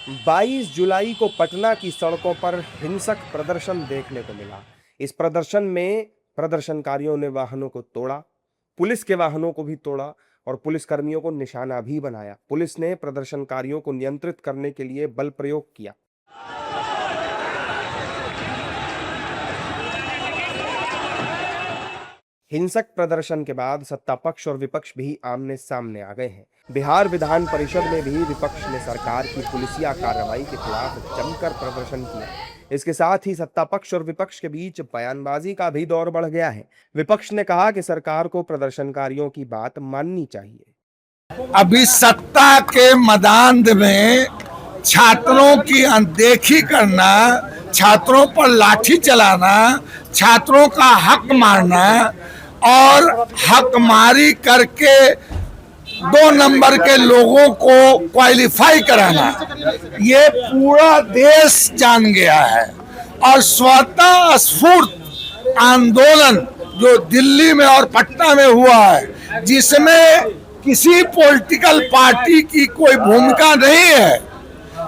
22 जुलाई को पटना की सड़कों पर हिंसक प्रदर्शन देखने को मिला। इस प्रदर्शन में प्रदर्शनकारियों ने वाहनों को तोड़ा, पुलिस के वाहनों को भी तोड़ा और पुलिसकर्मियों को निशाना भी बनाया। पुलिस ने प्रदर्शनकारियों को नियंत्रित करने के लिए बल प्रयोग किया। हिंसक प्रदर्शन के बाद सत्ता पक्ष और विपक्ष भी आमने सामने आ गए हैं। बिहार विधान परिषद में भी विपक्ष ने सरकार की पुलिसिया कार्रवाई के खिलाफ जमकर प्रदर्शन किया। इसके साथ ही सत्ता पक्ष और विपक्ष के बीच बयानबाजी का भी दौर बढ़ गया है। विपक्ष ने कहा कि सरकार को प्रदर्शनकारियों की बात माननी चाहिए। अभी सत्ता के मैदान में छात्रों की अनदेखी करना, छात्रों पर लाठी चलाना, छात्रों का हक मारना और हकमारी करके 2 नंबर के लोगों को क्वालिफाई कराना, ये पूरा देश जान गया है। और स्वतः स्फूर्त आंदोलन जो दिल्ली में और पटना में हुआ है, जिसमें किसी पॉलिटिकल पार्टी की कोई भूमिका नहीं है,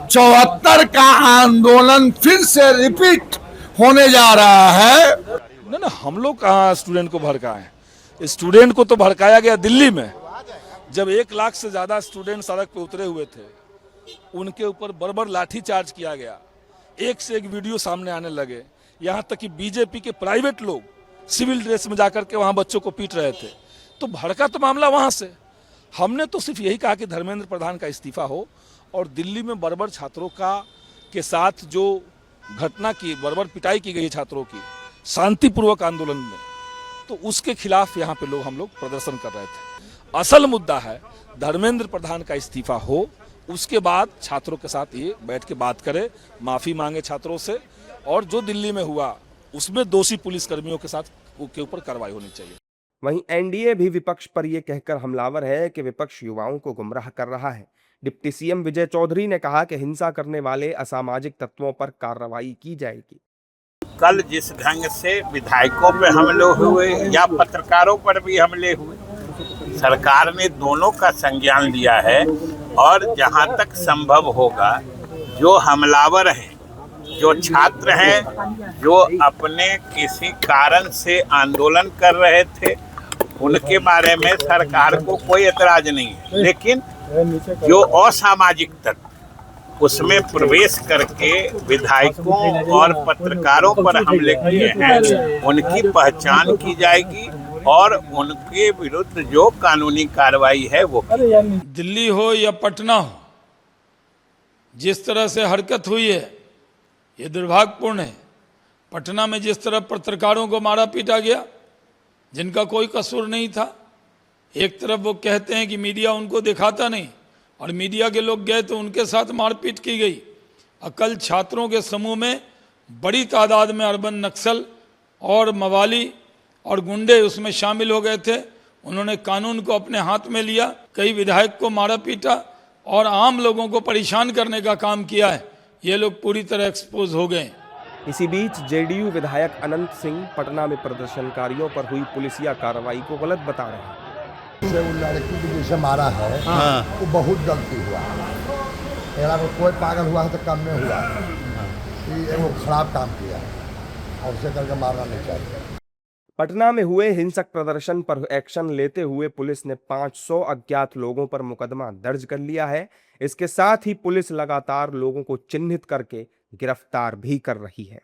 74 का आंदोलन फिर से रिपीट होने जा रहा है। ना हम लोग कहाँ स्टूडेंट को भड़काएं। स्टूडेंट को तो भड़काया गया दिल्ली में, जब 1 लाख से ज्यादा स्टूडेंट सड़क पे उतरे हुए थे, उनके ऊपर बर्बर लाठी चार्ज किया गया। एक से एक वीडियो सामने आने लगे, यहाँ तक कि बीजेपी के प्राइवेट लोग सिविल ड्रेस में जाकर के वहाँ बच्चों को पीट रहे थे। तो भड़का तो मामला वहाँ से। हमने तो सिर्फ यही कहा कि धर्मेंद्र प्रधान का इस्तीफा हो और दिल्ली में बर्बर छात्रों के साथ जो घटना की, बर्बर पिटाई की गई छात्रों की शांतिपूर्वक आंदोलन में, तो उसके खिलाफ यहाँ पे हम लोग प्रदर्शन कर रहे थे। असल मुद्दा है धर्मेंद्र प्रधान का इस्तीफा हो, उसके बाद छात्रों के साथ ये बैठ के बात करे, माफी मांगे छात्रों से, और जो दिल्ली में हुआ उसमें दोषी पुलिसकर्मियों के साथ के ऊपर कार्रवाई होनी चाहिए। वहीं एनडीए भी विपक्ष पर यह कहकर हमलावर है कि विपक्ष युवाओं को गुमराह कर रहा है। डिप्टी सीएम विजय चौधरी ने कहा कि हिंसा करने वाले असामाजिक तत्वों पर कार्रवाई की जाएगी। कल जिस ढंग से विधायकों पे हमले हुए या पत्रकारों पर भी हमले हुए, सरकार ने दोनों का संज्ञान लिया है और जहां तक संभव होगा जो हमलावर हैं, जो छात्र हैं, जो अपने किसी कारण से आंदोलन कर रहे थे, उनके बारे में सरकार को कोई एतराज नहीं है। लेकिन जो असामाजिक तत्व उसमें प्रवेश करके विधायकों और पत्रकारों पर हमले किए हैं, उनकी पहचान की जाएगी और उनके विरुद्ध जो कानूनी कार्रवाई है वो। दिल्ली हो या पटना हो, जिस तरह से हरकत हुई है ये दुर्भाग्यपूर्ण है। पटना में जिस तरह पत्रकारों को मारा पीटा गया, जिनका कोई कसूर नहीं था, एक तरफ वो कहते हैं कि मीडिया उनको दिखाता नहीं, और मीडिया के लोग गए तो उनके साथ मारपीट की गई। कल छात्रों के समूह में बड़ी तादाद में अर्बन नक्सल और मवाली और गुंडे उसमें शामिल हो गए थे। उन्होंने कानून को अपने हाथ में लिया, कई विधायक को मारा पीटा और आम लोगों को परेशान करने का काम किया है। ये लोग पूरी तरह एक्सपोज हो गए। इसी बीच जेडीयू विधायक अनंत सिंह पटना में प्रदर्शनकारियों पर हुई पुलिसिया कार्रवाई को गलत बता रहे हैं। लड़की को जैसे मारा है, वो बहुत गलती हुआ। अगर कोई पागल हुआ है तो कम में हुआ, वो खराब काम किया और उसे करके मारना नहीं चाहिए। पटना में हुए हिंसक प्रदर्शन पर एक्शन लेते हुए पुलिस ने 500 अज्ञात लोगों पर मुकदमा दर्ज कर लिया है। इसके साथ ही पुलिस लगातार लोगों को चिन्हित करके गिरफ्तार भी कर रही है।